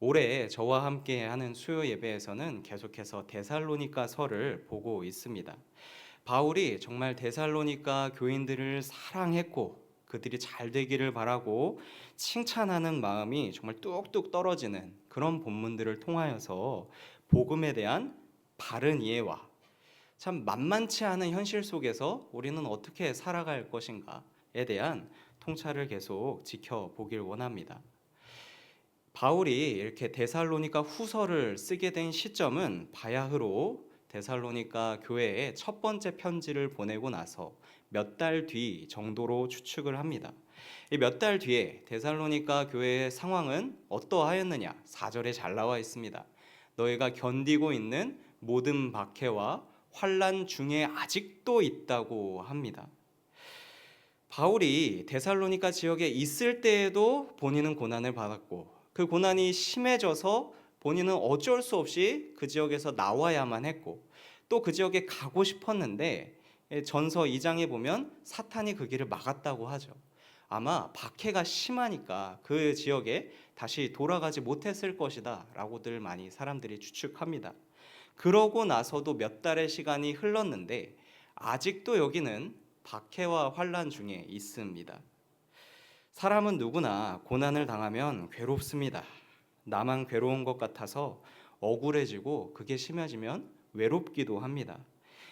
올해 저와 함께 하는 수요 예배에서는 계속해서 데살로니가서를 보고 있습니다. 바울이 정말 데살로니가 교인들을 사랑했고 그들이 잘 되기를 바라고 칭찬하는 마음이 정말 뚝뚝 떨어지는 그런 본문들을 통하여서 복음에 대한 바른 이해와 참 만만치 않은 현실 속에서 우리는 어떻게 살아갈 것인가에 대한 통찰을 계속 지켜보길 원합니다. 바울이 이렇게 데살로니가 후서를 쓰게 된 시점은 바야흐로 데살로니가 교회에 첫 번째 편지를 보내고 나서 몇 달 뒤 정도로 추측을 합니다. 이 몇 달 뒤에 데살로니가 교회의 상황은 어떠하였느냐? 4절에 잘 나와 있습니다. 너희가 견디고 있는 모든 박해와 환난 중에 아직도 있다고 합니다. 바울이 데살로니가 지역에 있을 때에도 본인은 고난을 받았고 그 고난이 심해져서 본인은 어쩔 수 없이 그 지역에서 나와야만 했고 또 그 지역에 가고 싶었는데 전서 2장에 보면 사탄이 그 길을 막았다고 하죠. 아마 박해가 심하니까 그 지역에 다시 돌아가지 못했을 것이다 라고들 많이 사람들이 추측합니다. 그러고 나서도 몇 달의 시간이 흘렀는데 아직도 여기는 박해와 환난 중에 있습니다. 사람은 누구나 고난을 당하면 괴롭습니다. 나만 괴로운 것 같아서 억울해지고 그게 심해지면 외롭기도 합니다.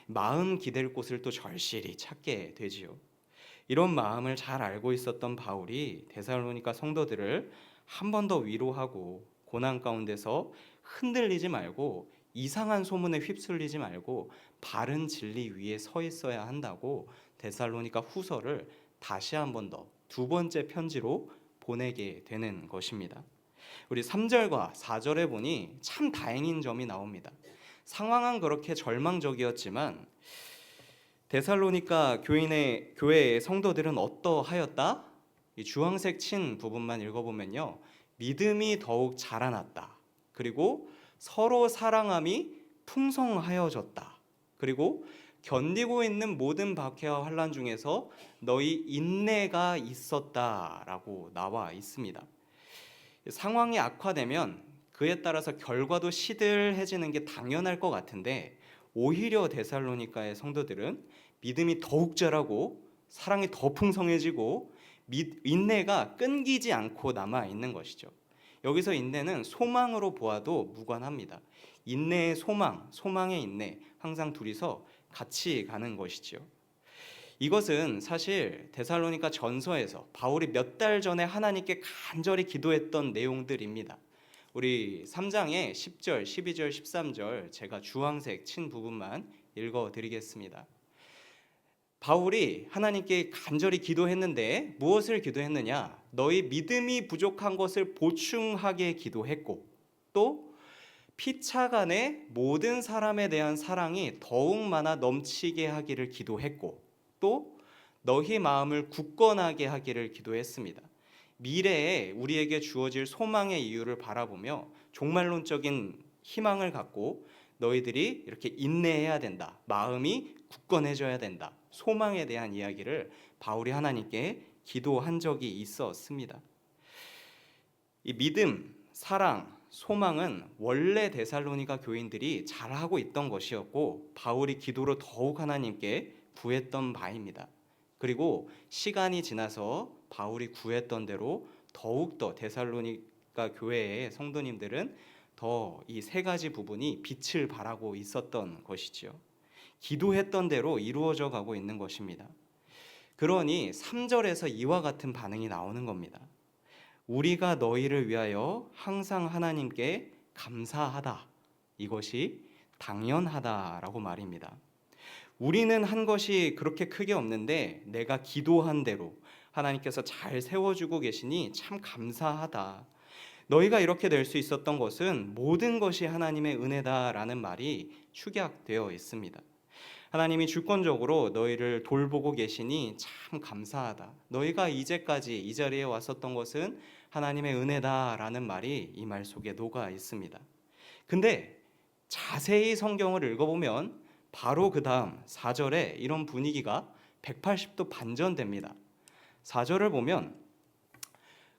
마음 기댈 곳을 또 절실히 찾게 되지요. 이런 마음을 잘 알고 있었던 바울이 데살로니가 성도들을 한 번 더 위로하고 고난 가운데서 흔들리지 말고 이상한 소문에 휩쓸리지 말고 바른 진리 위에 서 있어야 한다고 데살로니가 후서를 다시 한 번 더 두 번째 편지로 보내게 되는 것입니다. 우리 3절과 4절에 보니 참 다행인 점이 나옵니다. 상황은 그렇게 절망적이었지만 데살로니가 교회의 성도들은 어떠하였다? 이 주황색 친 부분만 읽어보면요. 믿음이 더욱 자라났다. 그리고 서로 사랑함이 풍성하여졌다. 그리고 견디고 있는 모든 박해와 환난 중에서 너희 인내가 있었다라고 나와 있습니다. 상황이 악화되면 그에 따라서 결과도 시들해지는 게 당연할 것 같은데 오히려 데살로니가의 성도들은 믿음이 더욱 자라고 사랑이 더 풍성해지고 인내가 끊기지 않고 남아 있는 것이죠. 여기서 인내는 소망으로 보아도 무관합니다. 인내의 소망, 소망의 인내 항상 둘이서 같이 가는 것이지요. 이것은 사실 데살로니가 전서에서 바울이 몇 달 전에 하나님께 간절히 기도했던 내용들입니다. 우리 3장의 10절, 12절, 13절 제가 주황색 친 부분만 읽어드리겠습니다. 바울이 하나님께 간절히 기도했는데 무엇을 기도했느냐? 너희 믿음이 부족한 것을 보충하게 기도했고 또 피차간에 모든 사람에 대한 사랑이 더욱 많아 넘치게 하기를 기도했고 또 너희 마음을 굳건하게 하기를 기도했습니다. 미래에 우리에게 주어질 소망의 이유를 바라보며 종말론적인 희망을 갖고 너희들이 이렇게 인내해야 된다. 마음이 굳건해져야 된다. 소망에 대한 이야기를 바울이 하나님께 기도한 적이 있었습니다. 이 믿음, 사랑, 소망은 원래 데살로니가 교인들이 잘하고 있던 것이었고 바울이 기도로 더욱 하나님께 구했던 바입니다. 그리고 시간이 지나서 바울이 구했던 대로 더욱더 데살로니가 교회의 성도님들은 더 이 세 가지 부분이 빛을 발하고 있었던 것이지요. 기도했던 대로 이루어져 가고 있는 것입니다. 그러니 3절에서 이와 같은 반응이 나오는 겁니다. 우리가 너희를 위하여 항상 하나님께 감사하다. 이것이 당연하다라고 말입니다. 우리는 한 것이 그렇게 크게 없는데 내가 기도한 대로 하나님께서 잘 세워주고 계시니 참 감사하다. 너희가 이렇게 될 수 있었던 것은 모든 것이 하나님의 은혜다라는 말이 축약되어 있습니다. 하나님이 주권적으로 너희를 돌보고 계시니 참 감사하다. 너희가 이제까지 이 자리에 왔었던 것은 하나님의 은혜다라는 말이 이 말 속에 녹아 있습니다. 근데 자세히 성경을 읽어보면 바로 그 다음 4절에 이런 분위기가 180도 반전됩니다. 4절을 보면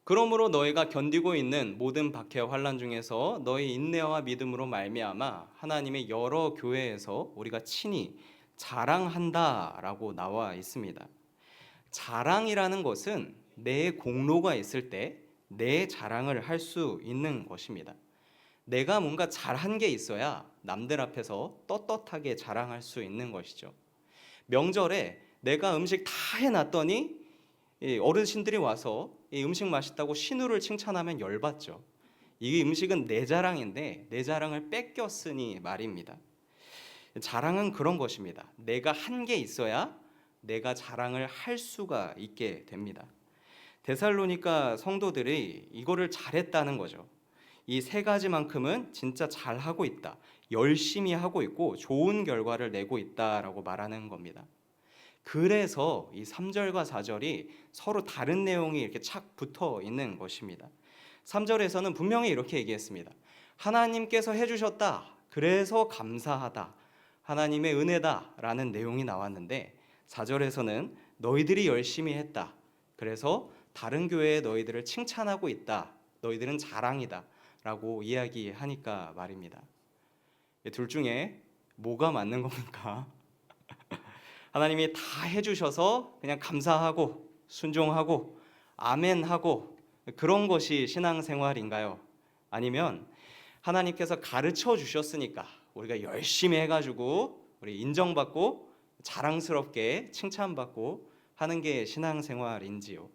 그러므로 너희가 견디고 있는 모든 박해와 환난 중에서 너희 인내와 믿음으로 말미암아 하나님의 여러 교회에서 우리가 친히 자랑한다라고 나와 있습니다. 자랑이라는 것은 내 공로가 있을 때 내 자랑을 할 수 있는 것입니다. 내가 뭔가 잘한 게 있어야 남들 앞에서 떳떳하게 자랑할 수 있는 것이죠. 명절에 내가 음식 다 해놨더니 이 어르신들이 와서 이 음식 맛있다고 신우를 칭찬하면 열받죠. 이 음식은 내 자랑인데 내 자랑을 뺏겼으니 말입니다. 자랑은 그런 것입니다. 내가 한 게 있어야 내가 자랑을 할 수가 있게 됩니다. 데살로니가 성도들이 이거를 잘했다는 거죠. 이 세 가지만큼은 진짜 잘하고 있다. 열심히 하고 있고 좋은 결과를 내고 있다라고 말하는 겁니다. 그래서 이 3절과 4절이 서로 다른 내용이 이렇게 착 붙어 있는 것입니다. 3절에서는 분명히 이렇게 얘기했습니다. 하나님께서 해주셨다. 그래서 감사하다. 하나님의 은혜다. 라는 내용이 나왔는데 4절에서는 너희들이 열심히 했다. 그래서 다른 교회에 너희들을 칭찬하고 있다. 너희들은 자랑이다. 라고 이야기하니까 말입니다. 둘 중에 뭐가 맞는 겁니까? 하나님이 다 해주셔서 그냥 감사하고 순종하고 아멘하고 그런 것이 신앙생활인가요? 아니면 하나님께서 가르쳐 주셨으니까 우리가 열심히 해가지고 우리 인정받고 자랑스럽게 칭찬받고 하는 게 신앙생활인지요?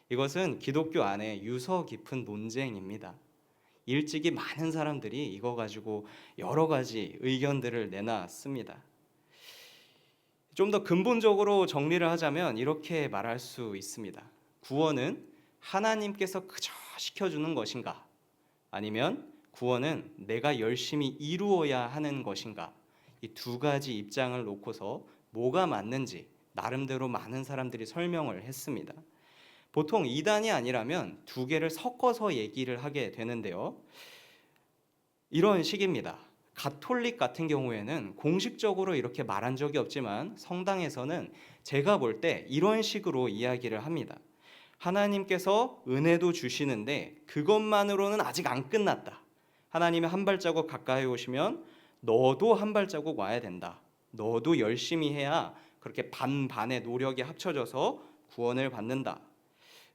이것은 기독교 안에 유서 깊은 논쟁입니다. 일찍이 많은 사람들이 이거 가지고 여러 가지 의견들을 내놨습니다. 좀 더 근본적으로 정리를 하자면 이렇게 말할 수 있습니다. 구원은 하나님께서 그저 시켜주는 것인가? 아니면 구원은 내가 열심히 이루어야 하는 것인가? 이 두 가지 입장을 놓고서 뭐가 맞는지 나름대로 많은 사람들이 설명을 했습니다. 보통 이단이 아니라면 두 개를 섞어서 얘기를 하게 되는데요. 이런 식입니다. 가톨릭 같은 경우에는 공식적으로 이렇게 말한 적이 없지만 성당에서는 제가 볼 때 이런 식으로 이야기를 합니다. 하나님께서 은혜도 주시는데 그것만으로는 아직 안 끝났다. 하나님이 한 발자국 가까이 오시면 너도 한 발자국 와야 된다. 너도 열심히 해야 그렇게 반반의 노력이 합쳐져서 구원을 받는다.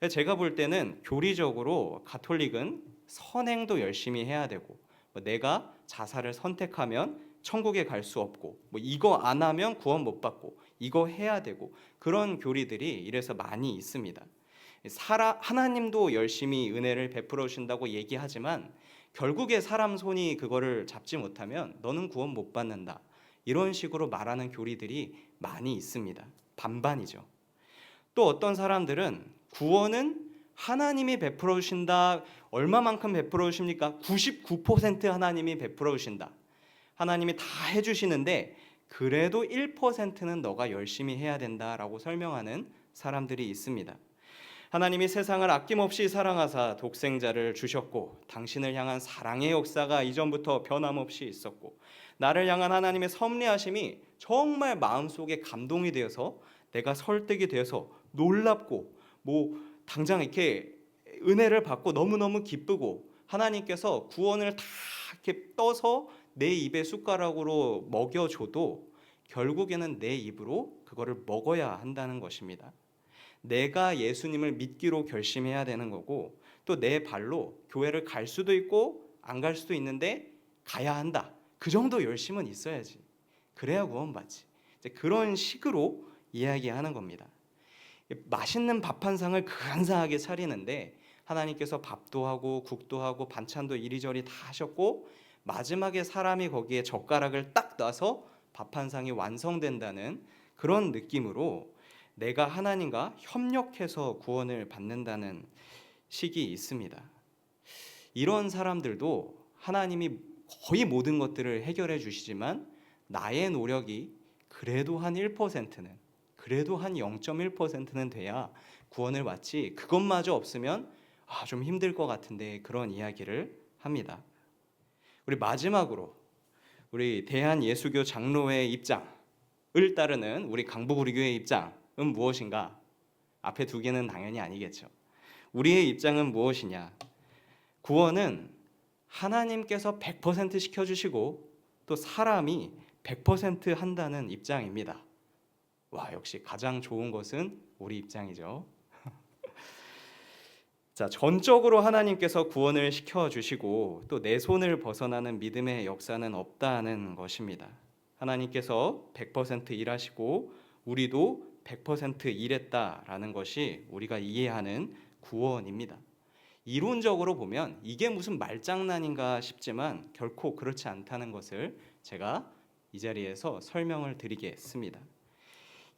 제가 볼 때는 교리적으로 가톨릭은 선행도 열심히 해야 되고 내가 자살을 선택하면 천국에 갈 수 없고 이거 안 하면 구원 못 받고 이거 해야 되고 그런 교리들이 이래서 많이 있습니다. 하나님도 열심히 은혜를 베풀어 주신다고 얘기하지만 결국에 사람 손이 그거를 잡지 못하면 너는 구원 못 받는다. 이런 식으로 말하는 교리들이 많이 있습니다. 반반이죠. 또 어떤 사람들은 구원은 하나님이 베풀어 주신다. 얼마만큼 베풀어 주십니까? 99% 하나님이 베풀어 주신다. 하나님이 다 해주시는데 그래도 1%는 너가 열심히 해야 된다라고 설명하는 사람들이 있습니다. 하나님이 세상을 아낌없이 사랑하사 독생자를 주셨고 당신을 향한 사랑의 역사가 이전부터 변함없이 있었고 나를 향한 하나님의 섭리하심이 정말 마음속에 감동이 되어서 내가 설득이 되어서 놀랍고 당장 이렇게 은혜를 받고 너무너무 기쁘고 하나님께서 구원을 다 이렇게 떠서 내 입에 숟가락으로 먹여줘도 결국에는 내 입으로 그거를 먹어야 한다는 것입니다. 내가 예수님을 믿기로 결심해야 되는 거고 또 내 발로 교회를 갈 수도 있고 안 갈 수도 있는데 가야 한다. 그 정도 열심은 있어야지. 그래야 구원받지. 이제 그런 식으로 이야기하는 겁니다. 맛있는 밥 한 상을 근사하게 차리는데 하나님께서 밥도 하고 국도 하고 반찬도 이리저리 다 하셨고 마지막에 사람이 거기에 젓가락을 딱 놔서 밥 한 상이 완성된다는 그런 느낌으로 내가 하나님과 협력해서 구원을 받는다는 식이 있습니다. 이런 사람들도 하나님이 거의 모든 것들을 해결해 주시지만 나의 노력이 그래도 한 1%는 그래도 한 0.1%는 돼야 구원을 받지 그것마저 없으면 좀 힘들 것 같은데 그런 이야기를 합니다. 우리 마지막으로 우리 대한예수교 장로회의 입장을 따르는 우리 강북우리교회의 입장은 무엇인가? 앞에 두 개는 당연히 아니겠죠. 우리의 입장은 무엇이냐? 구원은 하나님께서 100% 시켜주시고 또 사람이 100% 한다는 입장입니다. 와, 역시 가장 좋은 것은 우리 입장이죠. 자, 전적으로 하나님께서 구원을 시켜주시고 또 내 손을 벗어나는 믿음의 역사는 없다는 것입니다. 하나님께서 100% 일하시고 우리도 100% 일했다라는 것이 우리가 이해하는 구원입니다. 이론적으로 보면 이게 무슨 말장난인가 싶지만 결코 그렇지 않다는 것을 제가 이 자리에서 설명을 드리겠습니다.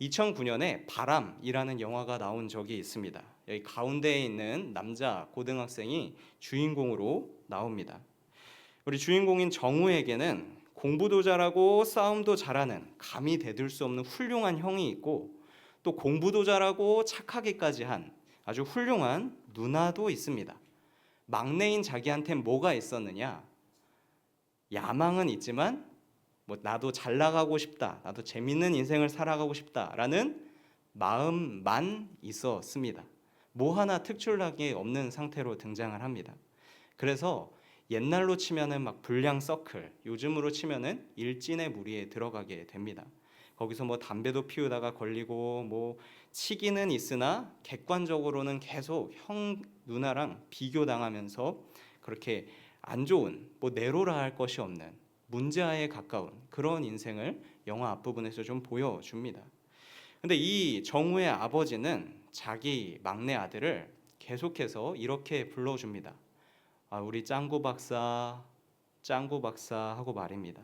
2009년에 바람이라는 영화가 나온 적이 있습니다. 여기 가운데에 있는 남자 고등학생이 주인공으로 나옵니다. 우리 주인공인 정우에게는 공부도 잘하고 싸움도 잘하는 감히 대들 수 없는 훌륭한 형이 있고 또 공부도 잘하고 착하기까지 한 아주 훌륭한 누나도 있습니다. 막내인 자기한텐 뭐가 있었느냐? 야망은 있지만 나도 잘 나가고 싶다, 나도 재밌는 인생을 살아가고 싶다라는 마음만 있었습니다. 뭐 하나 특출나게 없는 상태로 등장을 합니다. 그래서 옛날로 치면은 막 불량 서클, 요즘으로 치면은 일진의 무리에 들어가게 됩니다. 거기서 담배도 피우다가 걸리고 치기는 있으나 객관적으로는 계속 형 누나랑 비교당하면서 그렇게 안 좋은 내로라 할 것이 없는 문제아에 가까운 그런 인생을 영화 앞부분에서 좀 보여줍니다. 근데 이 정우의 아버지는 자기 막내 아들을 계속해서 이렇게 불러줍니다. 우리 짱구 박사, 짱구 박사 하고 말입니다.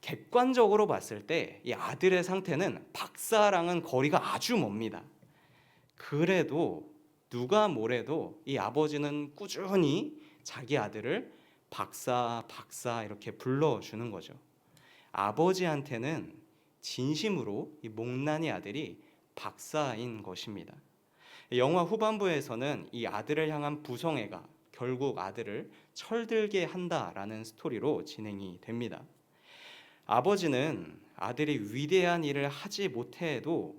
객관적으로 봤을 때 이 아들의 상태는 박사랑은 거리가 아주 멉니다. 그래도 누가 뭐래도 이 아버지는 꾸준히 자기 아들을 박사, 박사 이렇게 불러주는 거죠. 아버지한테는 진심으로 이 못난이 아들이 박사인 것입니다. 영화 후반부에서는 이 아들을 향한 부성애가 결국 아들을 철들게 한다라는 스토리로 진행이 됩니다. 아버지는 아들이 위대한 일을 하지 못해도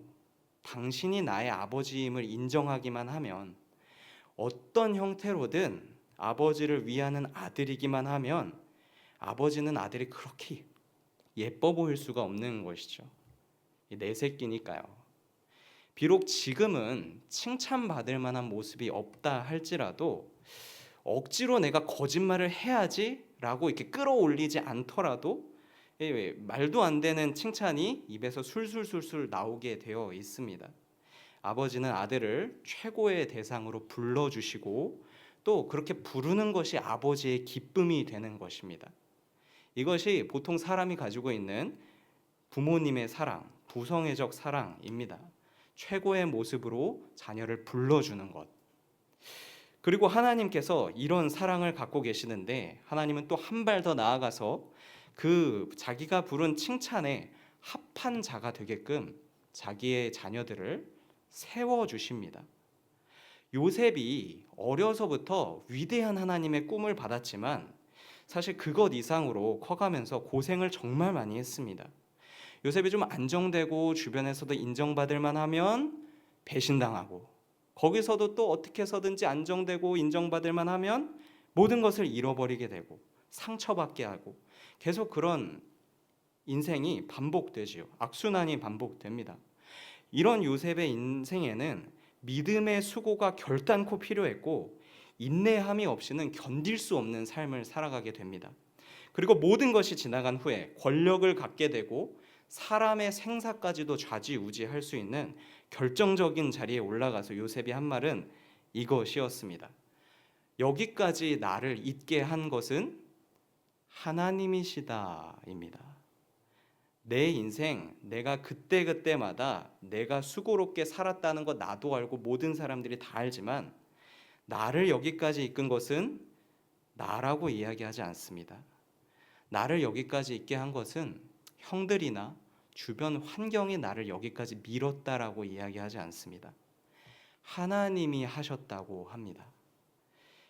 당신이 나의 아버지임을 인정하기만 하면 어떤 형태로든 아버지를 위하는 아들이기만 하면 아버지는 아들이 그렇게 예뻐 보일 수가 없는 것이죠. 내 새끼니까요. 비록 지금은 칭찬받을 만한 모습이 없다 할지라도 억지로 내가 거짓말을 해야지 라고 이렇게 끌어올리지 않더라도 말도 안 되는 칭찬이 입에서 술술술술 나오게 되어 있습니다. 아버지는 아들을 최고의 대상으로 불러주시고 또 그렇게 부르는 것이 아버지의 기쁨이 되는 것입니다. 이것이 보통 사람이 가지고 있는 부모님의 사랑, 부성애적 사랑입니다. 최고의 모습으로 자녀를 불러주는 것. 그리고 하나님께서 이런 사랑을 갖고 계시는데 하나님은 또 한 발 더 나아가서 그 자기가 부른 칭찬에 합한 자가 되게끔 자기의 자녀들을 세워주십니다. 요셉이 어려서부터 위대한 하나님의 꿈을 받았지만 사실 그것 이상으로 커가면서 고생을 정말 많이 했습니다. 요셉이 좀 안정되고 주변에서도 인정받을 만하면 배신당하고 거기서도 또 어떻게 해서든지 안정되고 인정받을 만하면 모든 것을 잃어버리게 되고 상처받게 하고 계속 그런 인생이 반복되지요. 악순환이 반복됩니다. 이런 요셉의 인생에는 믿음의 수고가 결단코 필요했고 인내함이 없이는 견딜 수 없는 삶을 살아가게 됩니다. 그리고 모든 것이 지나간 후에 권력을 갖게 되고 사람의 생사까지도 좌지우지할 수 있는 결정적인 자리에 올라가서 요셉이 한 말은 이것이었습니다. 여기까지 나를 있게 한 것은 하나님이시다입니다. 내 인생 내가 그때그때마다 내가 수고롭게 살았다는 거 나도 알고 모든 사람들이 다 알지만 나를 여기까지 이끈 것은 나라고 이야기하지 않습니다. 나를 여기까지 있게 한 것은 형들이나 주변 환경이 나를 여기까지 밀었다라고 이야기하지 않습니다. 하나님이 하셨다고 합니다.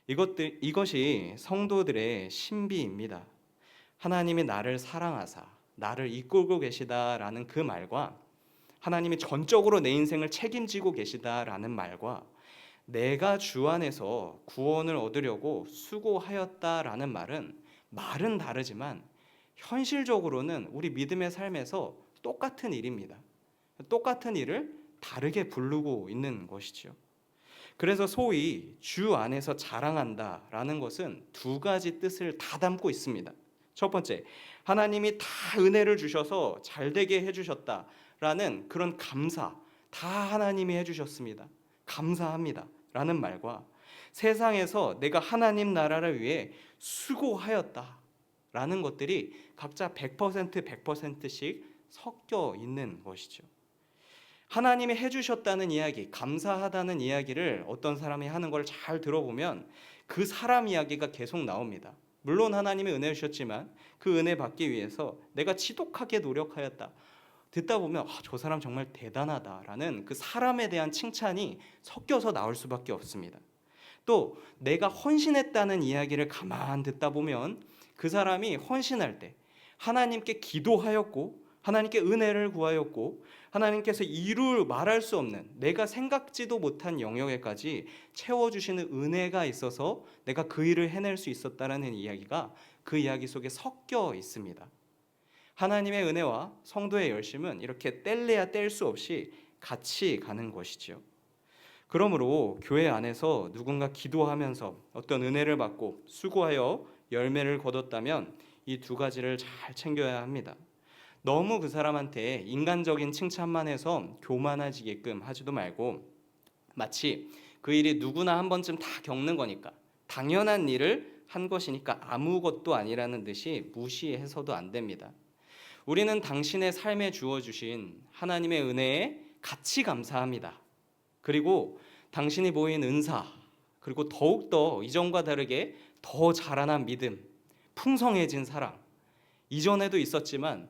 이것이 성도들의 신비입니다. 하나님이 나를 사랑하사 나를 이끌고 계시다라는 그 말과 하나님이 전적으로 내 인생을 책임지고 계시다라는 말과 내가 주 안에서 구원을 얻으려고 수고하였다라는 말은 다르지만 현실적으로는 우리 믿음의 삶에서 똑같은 일입니다. 똑같은 일을 다르게 부르고 있는 것이죠. 그래서 소위 주 안에서 자랑한다라는 것은 두 가지 뜻을 다 담고 있습니다. 첫 번째, 하나님이 다 은혜를 주셔서 잘되게 해주셨다라는 그런 감사, 다 하나님이 해주셨습니다. 감사합니다. 라는 말과 세상에서 내가 하나님 나라를 위해 수고하였다 라는 것들이 각자 100% 100%씩 섞여 있는 것이죠. 하나님이 해주셨다는 이야기, 감사하다는 이야기를 어떤 사람이 하는 걸 잘 들어보면 그 사람 이야기가 계속 나옵니다. 물론 하나님이 은혜 주셨지만 그 은혜 받기 위해서 내가 지독하게 노력하였다. 듣다 보면 저 사람 정말 대단하다라는 그 사람에 대한 칭찬이 섞여서 나올 수밖에 없습니다. 또 내가 헌신했다는 이야기를 가만 듣다 보면 그 사람이 헌신할 때 하나님께 기도하였고 하나님께 은혜를 구하였고 하나님께서 말할 수 없는 내가 생각지도 못한 영역에까지 채워주시는 은혜가 있어서 내가 그 일을 해낼 수 있었다는 이야기가 그 이야기 속에 섞여 있습니다. 하나님의 은혜와 성도의 열심은 이렇게 뗄래야 뗄 수 없이 같이 가는 것이지요. 그러므로 교회 안에서 누군가 기도하면서 어떤 은혜를 받고 수고하여 열매를 거뒀다면 이 두 가지를 잘 챙겨야 합니다. 너무 그 사람한테 인간적인 칭찬만 해서 교만해지게끔 하지도 말고 마치 그 일이 누구나 한 번쯤 다 겪는 거니까 당연한 일을 한 것이니까 아무것도 아니라는 듯이 무시해서도 안 됩니다. 우리는 당신의 삶에 주어주신 하나님의 은혜에 같이 감사합니다. 그리고 당신이 보인 은사, 그리고 더욱더 이전과 다르게 더 자라난 믿음, 풍성해진 사랑, 이전에도 있었지만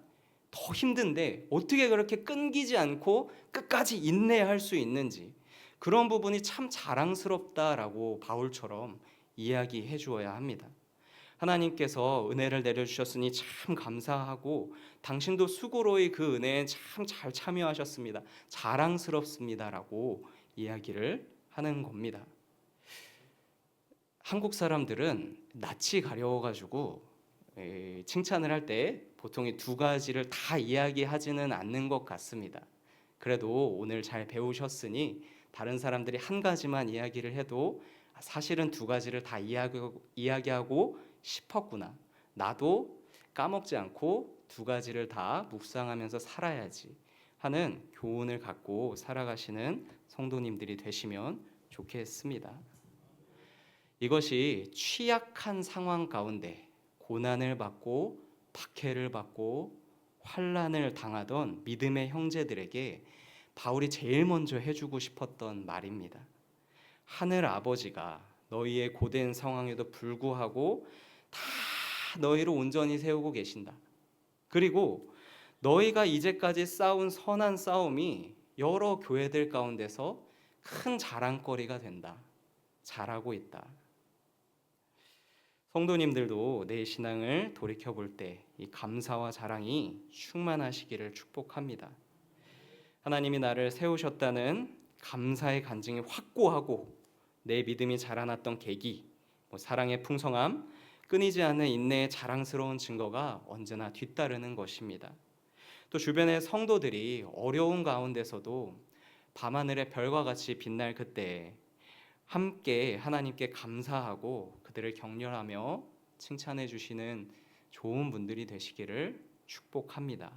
더 힘든데 어떻게 그렇게 끊기지 않고 끝까지 인내할 수 있는지 그런 부분이 참 자랑스럽다라고 바울처럼 이야기해 주어야 합니다. 하나님께서 은혜를 내려주셨으니 참 감사하고 당신도 수고로이 그 은혜에 참 잘 참여하셨습니다. 자랑스럽습니다라고 이야기를 하는 겁니다. 한국 사람들은 낯이 가려워가지고 칭찬을 할 때 보통 이 두 가지를 다 이야기하지는 않는 것 같습니다. 그래도 오늘 잘 배우셨으니 다른 사람들이 한 가지만 이야기를 해도 사실은 두 가지를 다 이야기하고 싶었구나. 나도 까먹지 않고 두 가지를 다 묵상하면서 살아야지 하는 교훈을 갖고 살아가시는 성도님들이 되시면 좋겠습니다. 이것이 취약한 상황 가운데 고난을 받고 박해를 받고 환난을 당하던 믿음의 형제들에게 바울이 제일 먼저 해주고 싶었던 말입니다. 하늘 아버지가 너희의 고된 상황에도 불구하고 다 너희를 온전히 세우고 계신다. 그리고 너희가 이제까지 싸운 선한 싸움이 여러 교회들 가운데서 큰 자랑거리가 된다. 잘하고 있다. 성도님들도 내 신앙을 돌이켜볼 때 이 감사와 자랑이 충만하시기를 축복합니다. 하나님이 나를 세우셨다는 감사의 간증이 확고하고 내 믿음이 자라났던 계기, 사랑의 풍성함, 끊이지 않는 인내의 자랑스러운 증거가 언제나 뒤따르는 것입니다. 또 주변의 성도들이 어려운 가운데서도 밤하늘의 별과 같이 빛날 그때 함께 하나님께 감사하고 그들을 격려하며 칭찬해 주시는 좋은 분들이 되시기를 축복합니다.